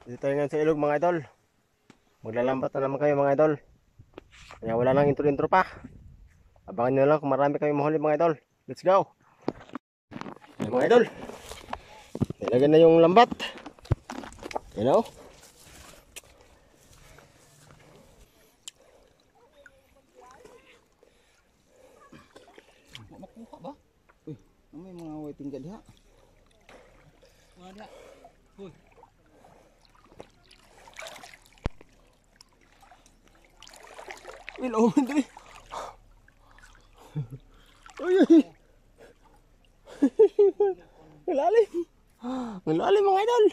Dito tayo ngayon sa ilog mga idol. Maglalambat na naman kayo mga idol. Kaya wala nang intro-intro pa. Abangan nyo lang kung marami kayong mahuli mga idol. Let's go! Ayan, mga idol. Ilagyan na yung lambat. You know? Makuha ba? Uy, may mga waiting ka diha. Mga diha. Uy. Uy, lauman dali. Uy, uy. Malalim. Malalim mga idol.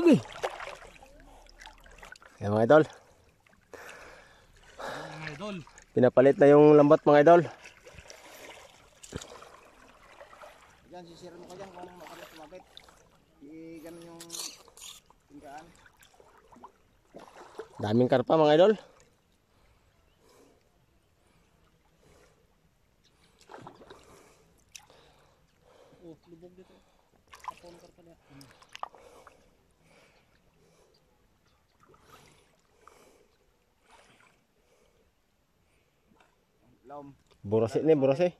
Okay. Ayan mga idol. Mga idol. Pinapalit na yung lambat mga idol. Yan, sisirin mo ko dyan kung makalit sumapit. Ganun yung tinggaan. Daming karpa mga idol. Oh, lubog dito. Ako ang karpa niya. Burase ni, burase.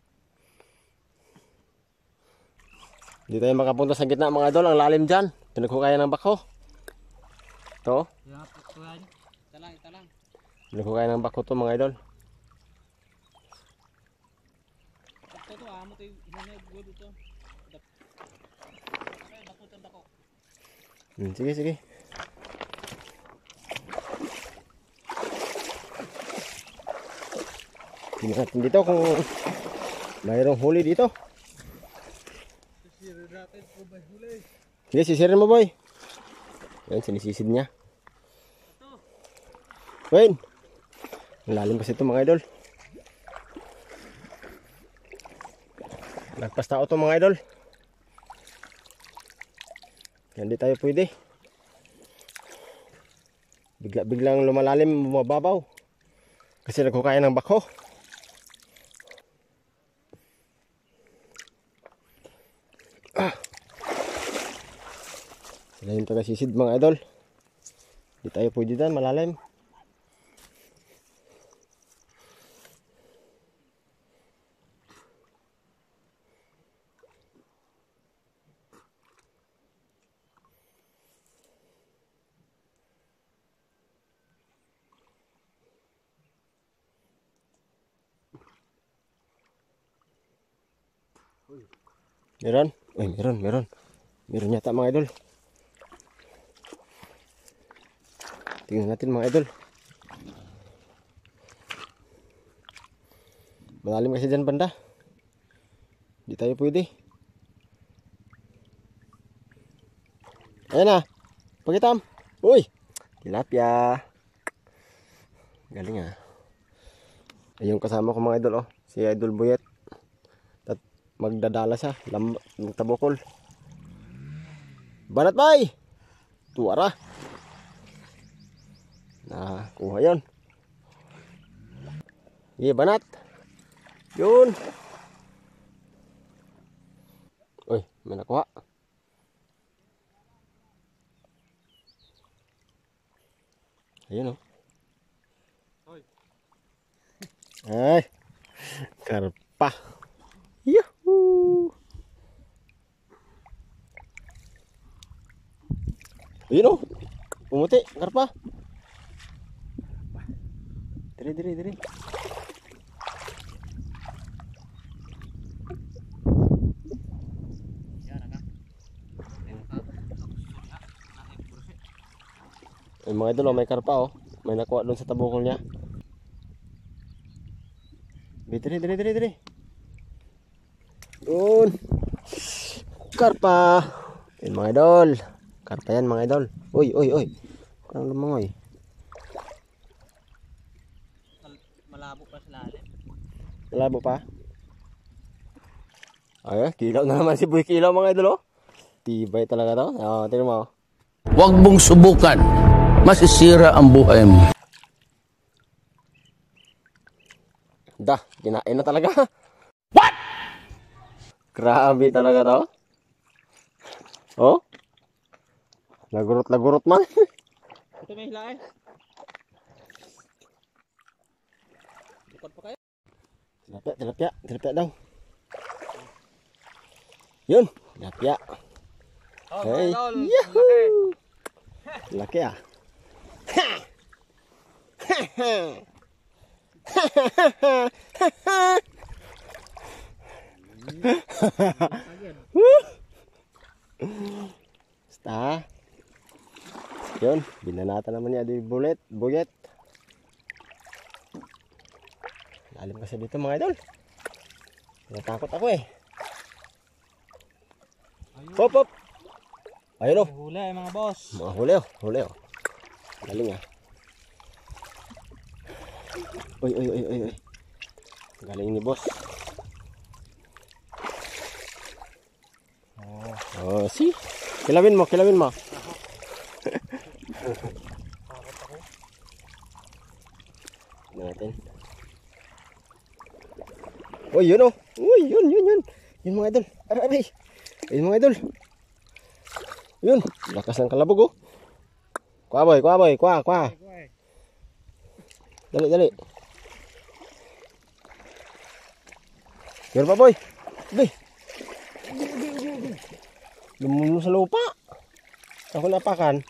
Hindi tayo makapunta sa gitna mga idol. Ang lalim dyan. Pinaghukayan ng bako. Ito. Yan, pagkuhan. Talang, talang. Pinaghukayan ng bako to mga idol. Ito, amo tayo. Hinanay, good ito. Ay, bakutan ako. Sige, sige. Tingnan natin dito kung mayroong huli dito. Sisirin natin kung may huli. Sige, sisirin mo boy. Yan, sinisisid niya. Wayne. Ang lalim kasi ito mga idol. Lagpas tao ito mga idol. Hindi tayo pwede. Biglang lumalalim, bumababaw. Kasi nagkukaya ng bako. Sila yung taga-sisid mga idol. Hindi tayo pwede dyan, malalim. Meron? Uy, meron. Meron yata mga idol. Tingnan natin mga idol. Malalim kasi dyan banda. Hindi tayo pwede. Ayan na. Pakitam. Uy. Tilapia. Galing ah. Ayun kasama ko mga idol oh. Si Idol Buyet. At magdadala siya. Magtabokol. Banat bay. Tuwara. Nah, kuha yun. Iya, banat. Yun. Uy, may nakuha. Ayun oh. Ay. Karpa. Yuhuu. Ayun oh. Pumuti, karpa. Diri. Ay mga idol, may karpa oh. May nakuha doon sa tabukol niya. Diri. Doon. Karpa. Ayun mga idol. Karpa yan mga idol. Uy. Kurang lumangoy. Malabo pa sa lalim. Malabo pa? Ay, kilaw na naman si Boy Kilaw mga idol oh. Tibay talaga to. Tingnan mo. Huwag mong subukan. Masisira ang buhay mo. Kinain na talaga. What? Grabe talaga to. Oh? Lagurot man. Ito may hila eh. Bukod pa kayo? Tilapia daw. Yun, tilapia. Oh, Hey. laki. Laki ah. Basta. Yun, binanata naman niya di buyet. Lalim kasi dito mga idol. Natakot ako eh. Hop. Ayun o. Hula eh mga boss. Mga huli oh. Galing ah. Uy. Galing ni boss. Oh, see? Kilawin mo. Natin. Uy, yun oh. Uy, yun. Yun mga idol. Aray. Ayun mga idol. Yun, lakas ng kalabog oh. Kuha boy. Dali. Meron pa boy. Uy. Lumulong sa lupa. Ako napakan.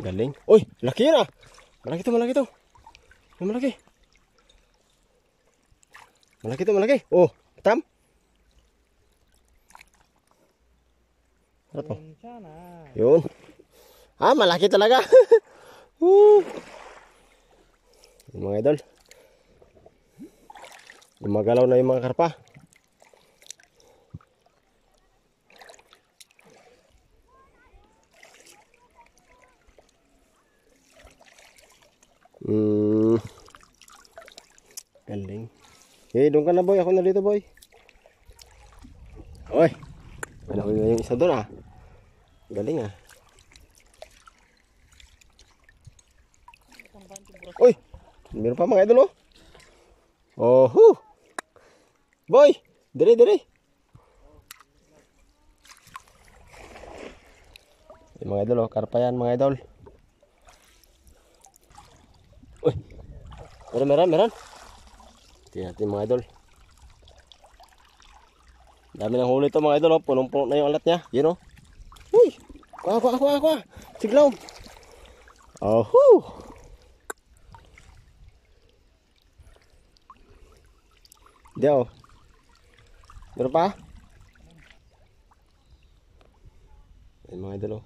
Galing. Uy, laki yun ah. Malaki to. Malaki. Oh, tam. Ano to? Yun. Ah, malaki talaga. Yung mga idol. Gumagalaw na yung mga karpa. Galing. Eh, doon ka na boy. Ako na dito boy. Oy. Ano yung isa doon ah. Galing ah. Uy. Meron pa mga idol oh. Oh. Boy. Diri. Yung mga idol oh. Karpa yan mga idol. Uy. Meron. Tingnan natin mga idol. Dami ng huli to mga idol oh. Punong-puno na yung alat niya. Yun oh. Uy. Kuha. Siglaw. Oh. Hindi oh. Meron pa? Ayun mga idol oh.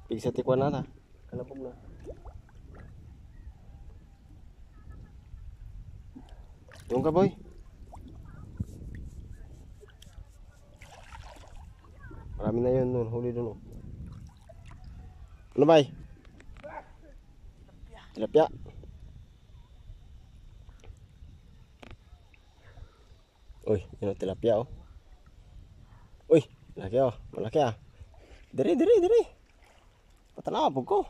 Pigsa tikwan na ta. Kalabog na. Doon ka boy. Marami na yun doon. Huli doon oh. Ano bay? Tilapia. Uy, yun ang tilapia oh. Uy, malaki oh. Malaki ah. Diri. Patalabog ko.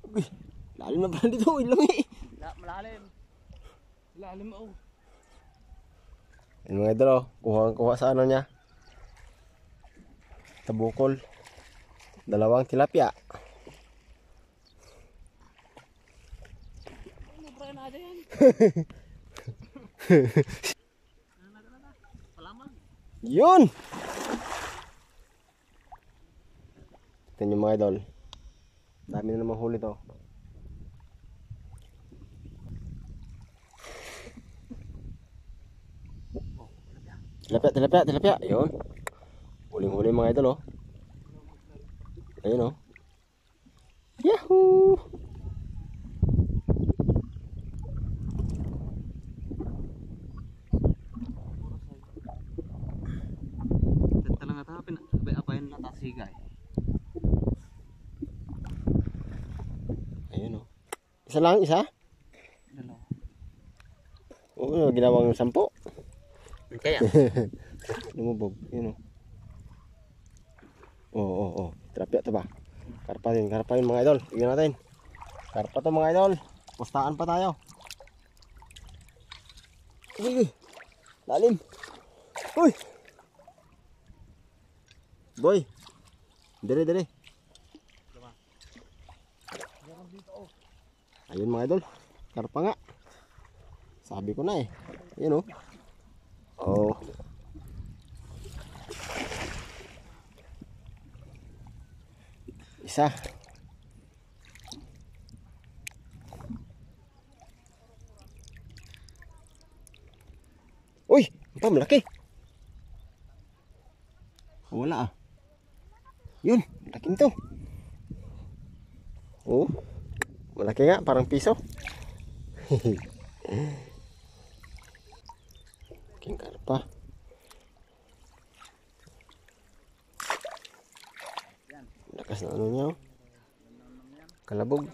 Uy, lalim na pala dito. Ilami. Malalim. Lalim oh. Yung mga idol oh. Kuha sa ano niya. Tabukol. 2 tilapia. Yun! Ito yung mga idol. Dami na namang huli to. Tilapia. Yun. Huling-huli mga idol oh. Ayun oh. Yahoo! Talang natapin. Apayin na tasigay. Ayun oh. Isa lang? Dalawa. Oo, ginawang 10. Kaya. Lumubog. Yun oh. Oo. Tilapia to ba? Karpa din mga idol. Tignan natin. Karpa to mga idol. Pustaan pa tayo. Uy. Lalim. Uy! Boy! Dire, dire. Ayun mga idol. Karpa nga. Sabi ko na eh. Ayun oh. Oh. Isa. Uy! Ito, malaki. Wala ah. Yun, malaking to. Oh. Malaki nga, parang piso. Malaking karpa. Lakas na ano niya oh. Kalabog.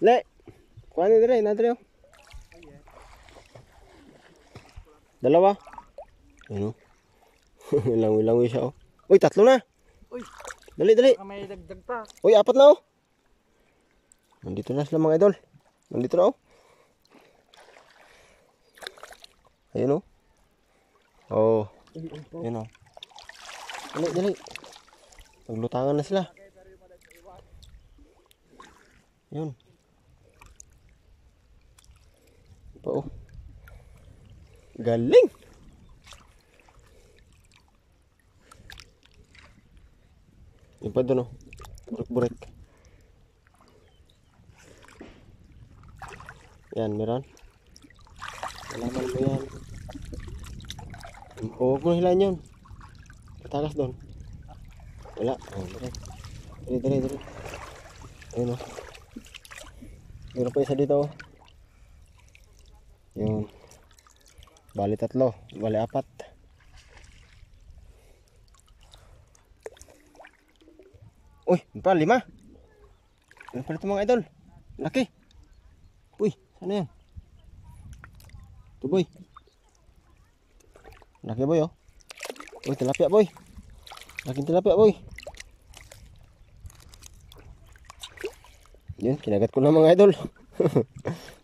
Le, kuha ni dire, na dire oh. Dalawa. Ano? Langoy-langoy siya oh. Uy, tatlo na. Uy, Dali, dali. may dagdag pa. Uy, apat na oh. Nandito na sila mga idol. Nandito na oh. Ayun oh. Oh. Ayun oh. Dali, dali. Maglutangan na sila. Ayun. Pa oh. Galing. Yung pa doon oh. Burek-burek. Yan, meron. Alaman mo yan. Huwag mo hilahin yun. Patakas doon. Wala. Oh, dire. Dire, dire, dire. Ayun oh. Meron pa isa dito oh. Yun. Bali tatlo. Bali apat. Uy, pa lima. Ano pala ito mga idol? Laki. Uy, sana yan? Ito boy. Laki boy oh. Uy, tilapia boy. Laking tilapia boy. Yun, kinagat ko na mga idol.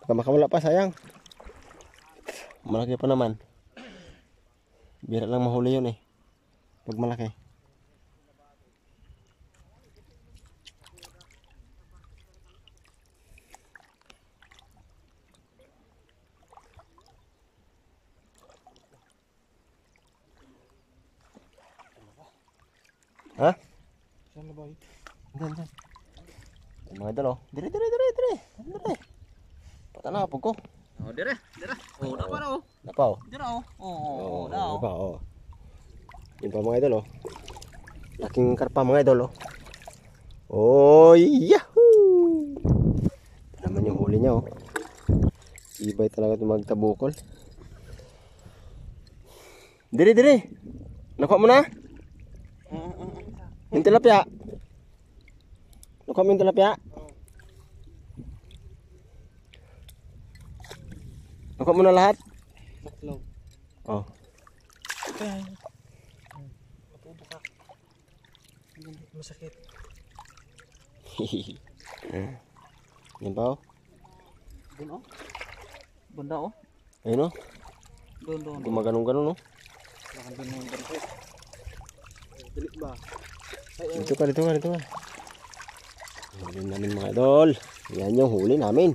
Baka makawala pa, sayang. Malaki pa naman. Bira lang mahuli yun eh. Pag malaki. Ha? Saan na boy? Diyan. Mga idol oh. Dire. Patana po ko. Oh, dire. Oh, na pa na oh. Napaw. Dire oh. Oo, na oh. iba, oh. Yun pa mga idol, oh. Laking karpa mga idol, oh. Oh, yahoo! Ito naman yung huli niya, oh. Ibay talaga ito magtabukol. Dire. Nakuha mo na? Yung tilapia. Nakuha mo yung tilapia? Nakuha mo na lahat? Tatlo. Oh. Okay. Matubuka. Masakit. Yan pa, oh. Doon oh. Banda oh. Ayun, oh. Doon. Gumaganong-ganon, oh. Lakan doon yung barko. Dali ba? Dito ka. Huli namin mga idol. Yan yung huli namin.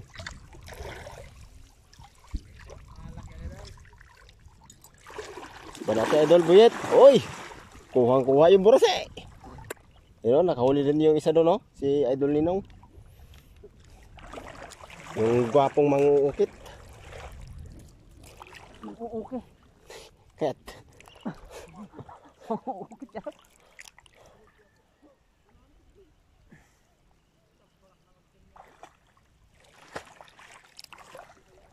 Banata idol buyet. Oy! Kuhang-kuha yung buras eh. Ayun, nakahuli din yung isa doon, oh. Si Idol Ninong. Yung gwapong manguukit. Okay. Kat. Okay yan.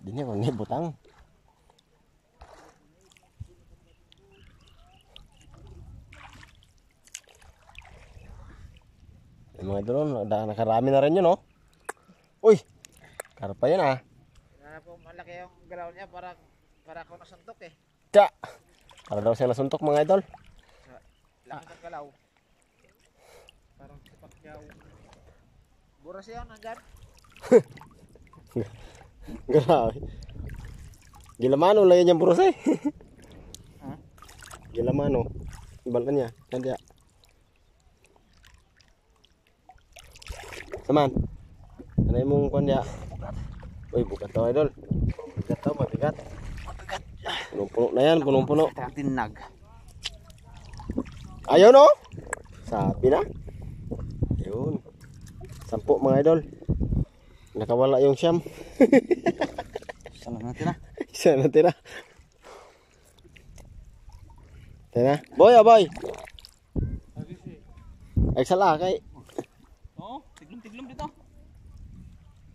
Di niya kung butang. Yung mga idol, nakarami na rin yun, oh. Uy! Karpa yun, ah. Po, malaki yung galaw niya para ako nasuntok eh. Tsa! Para daw siya nasuntok mga idol. Laki ng galaw. Parang sipak yaw. Buras yan, nandyan. Grabe. Gilamano lang yan yung buros eh. Ha? Gilamano. Ibalan niya. Yan dia. Saman. Ano yung mong kwan dia? Uy, bukat to idol. Bigat to, mabigat. Punong-puno na yan, punong-puno. Tinag. Ayaw no? Sabi na. Ayun. 10 mga idol. Nakawala yung siyam. Sana natin na. Isa na tira. Tira. Boy, boy. Ay sala kay. Oo, tiglom-tiglom dito.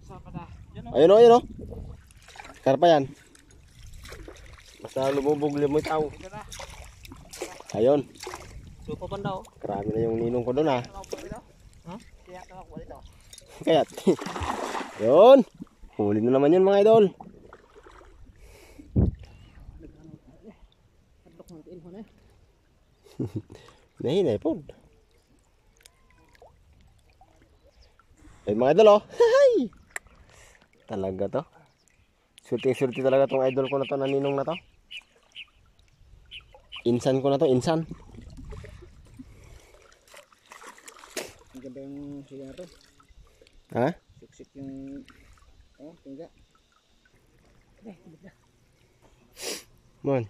Sa pa da. Ayun o, ayun o. Karpa yan. Basta lumubog mo tao. Ayun. Lupa pa daw. Karami na yung ninong ko doon ha. Ha? Kaya ako dito. Kayat. Yun. Huli na naman yun mga idol. Nahinay po. Ay mga idol oh. Hay! Talaga to. Surti-surti talaga tong idol ko na to, naninong na to. Insan ko na to, insan. Ang ganda yung siya na to. Ha? Siksik yung tingga. Man.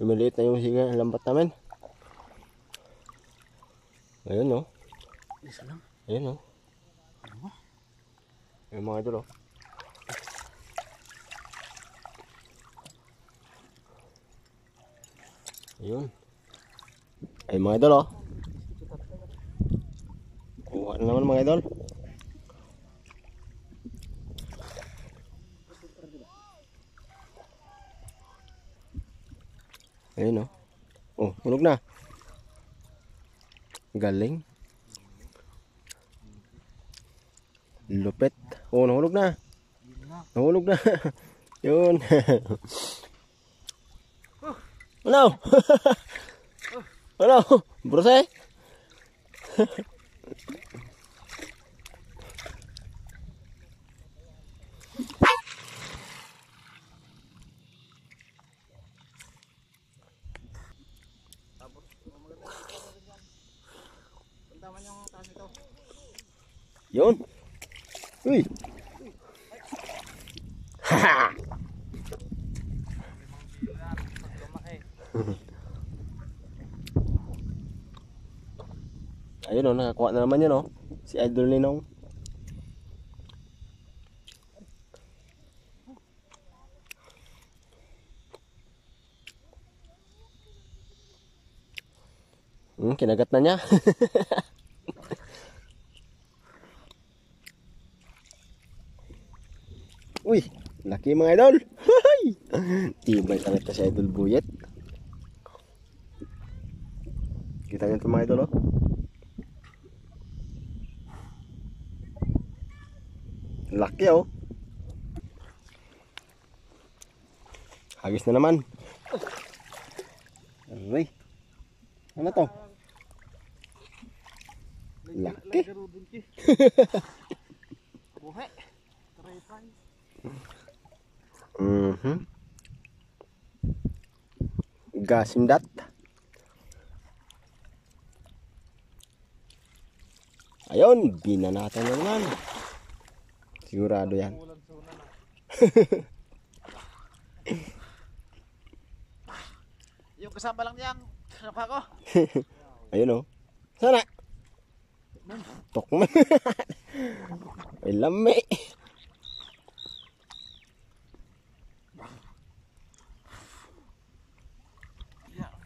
Lumiliit na yung siga, lambat namin. Ayun no. Isa lang. Ayun no. Ayun mga idol oh. Ayun. Ay mga idol oh. Kuha na naman mga idol. Ayun oh. Oh, hulog na. Galing. Lupit. Oh, nahulog na. Nahulog na. Yun. Ano? Ano? Brose? Puntaman yung taas nito. Yun. Uy. Haha. Ayun oh, nakakuha na naman yun oh. Si Idol Ninong. Kinagat na niya. Uy, laki mga idol. Tibay talaga si Idol Buyet. Kita niyo ito mga idol oh. Laki oh. Hagis na naman. Aray. Ano to? Laki. Buhe. Gasimdat. Ayun, binanatan na naman. Sigurado yan. Yung kasama lang niyang napa ko. Ayun oh. Sana. Tokman. Ay lami.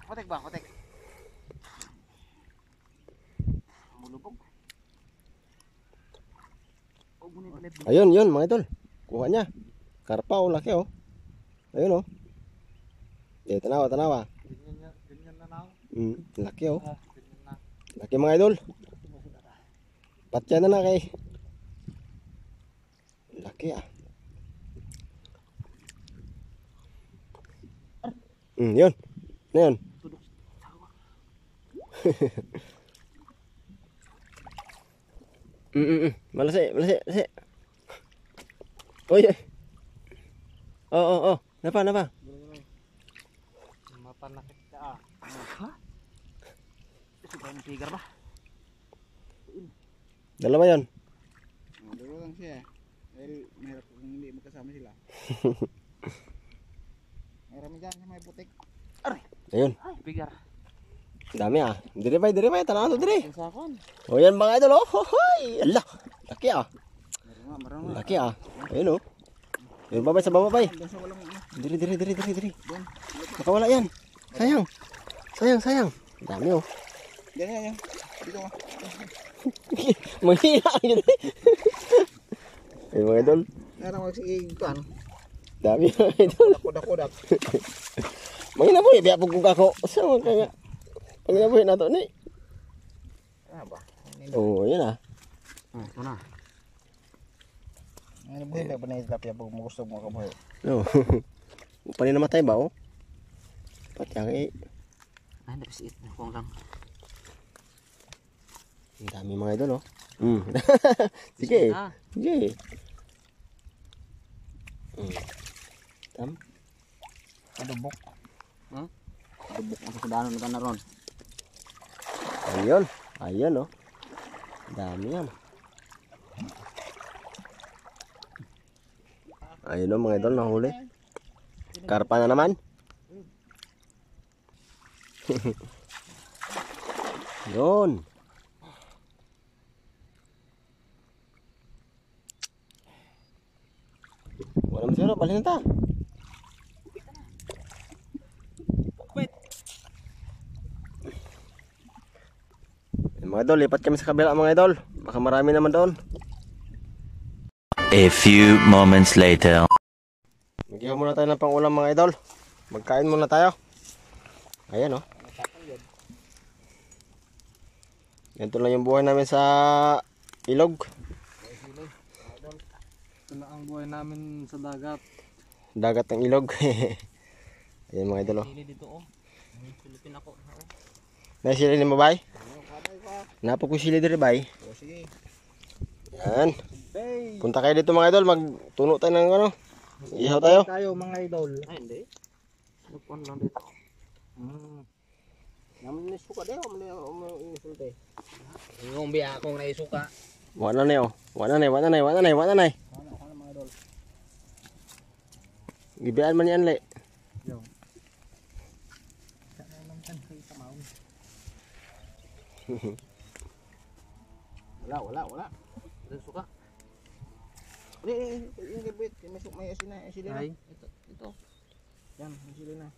Kotek ba? Kotek. Mulubog. Ayun, yun mga idol. Kuha niya. Karpa oh, laki oh. Ayun oh. Tanawa, tanawa. Ganyan na na. Laki oh. Laki mga idol. Patya na na kay. Laki ah. Yun. Na yun. Malasi, malasi, malasi. Uy, uy. Oh. Napa. Mapanakit ka Ha? Ito ba yung tiger ba? Dalawa yun. Dalawa lang siya. Dahil mahirap kung hindi magkasama sila. Marami dyan sa may putik. Ayun. Ay, bigar. Dami ah. Dire bay. Tanaw to dire. Sakon. O yan mga idol oh. Hoy. Ala. Laki ah. Marami. Laki ah. Ayun oh. Ayun babay sa baba bay. Doon sa walang ano. Dire. Doon. Nakawala yan. Sayang. Dami oh. Yan. Dito ka. Mahina yun eh. Ayun mga idol. Meron magsigig ko ano. Dami mga idol. Kodak. Mahina po eh. Biya pagkong ako. Saan ka nga. Mahina po na to ni. Ah ba? Oo yan ah. Ito na. Ano buhay ba na isla pia pag gusto mo kabuhay? No. Panin namatay ba oh? Pati ang eh. Ay, napis it. Kung lang. Ang dami mga idol oh. Sige. Sige. Tam. Adubok. Adubok ang kasadanon na ron. Ayun oh. Dami yan. Ayun oh mga idol nahuli. Karpa na naman. Yun. Wala mo siguro, balik na ta. Mga idol, lipat kami sa kabila mga idol. Baka marami naman doon. A few moments later. Maghihaw muna tayo ng pang-ulam mga idol. Magkain muna tayo. Ayan oh. Ganito lang yung buhay namin sa ilog. Ito na ang buhay namin sa dagat. Dagat ng ilog. Ayan mga idol oh. Sili dito oh. Pilipin ako. Naisili ni Mabay? Napo ko sili diri bay. Sige. Yan. Punta kayo dito mga idol, magtuno tayo ng ano. Ihaw tayo. Tayo mga idol. Ay hindi. Nagpon lang dito. Naman ni suka dayo, mo insulte. Yung biya akong naisuka. Wala na oh. Wala na. Ano mga idol? Gibiyaan man yan le. Yo. Sa naman kan kay tamaw. Wala. Dito suka. Ini bit, may asin na. Ito. Yan, asin na.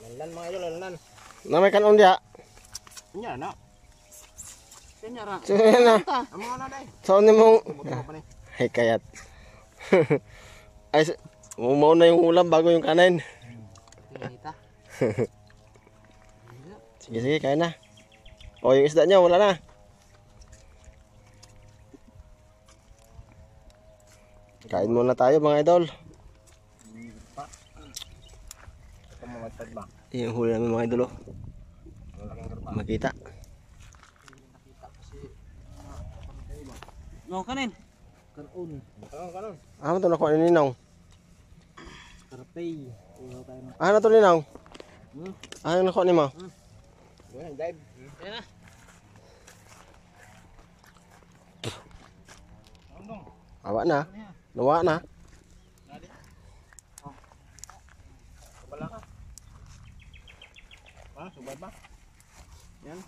Lanlan mga idol, lanlan. Na may kanon dia. Nya na. Kanya ra. Sige na. Amo na dai. Saan ni mong Buto pa ni. ay kayat. Ay mo na yung ulam bago yung kanin. Kita. Sige, kain na. O yung isda niya wala na. Kain muna tayo mga idol. Mamagtad ba? Yung huli namin mga idol oh. Makita. No kanin. Karon. Karon. Ano to nakuha ni Ninong? Karpay. Ulo tayo na. Ano to Ninong? Ano nakuha ni mo? Yan, dive. Yan na. Awa na. Nawa na. Kabala ka. Subad ba? Yan.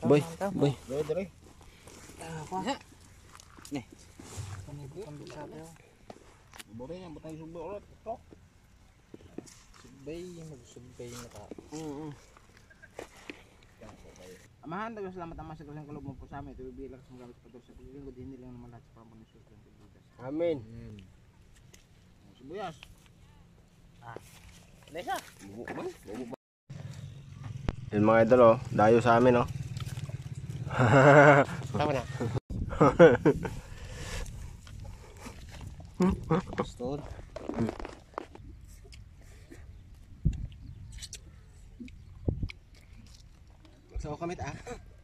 Boy. Dere. Nih. Bore yang butang subo ulit. Tok. Subbay, mag-subbay na ka. Amahan, salamat naman sa kasang kaloob mo po sa amin. Ito bibilang sa mga gamit sa sa lingkod, hindi lang naman lahat sa pamon ng susunod ng budas. Amin. Sibuyas. Lesa. Yun mga idol oh. Dayo sa amin oh. Tama na. Pistol. So, kamit ah.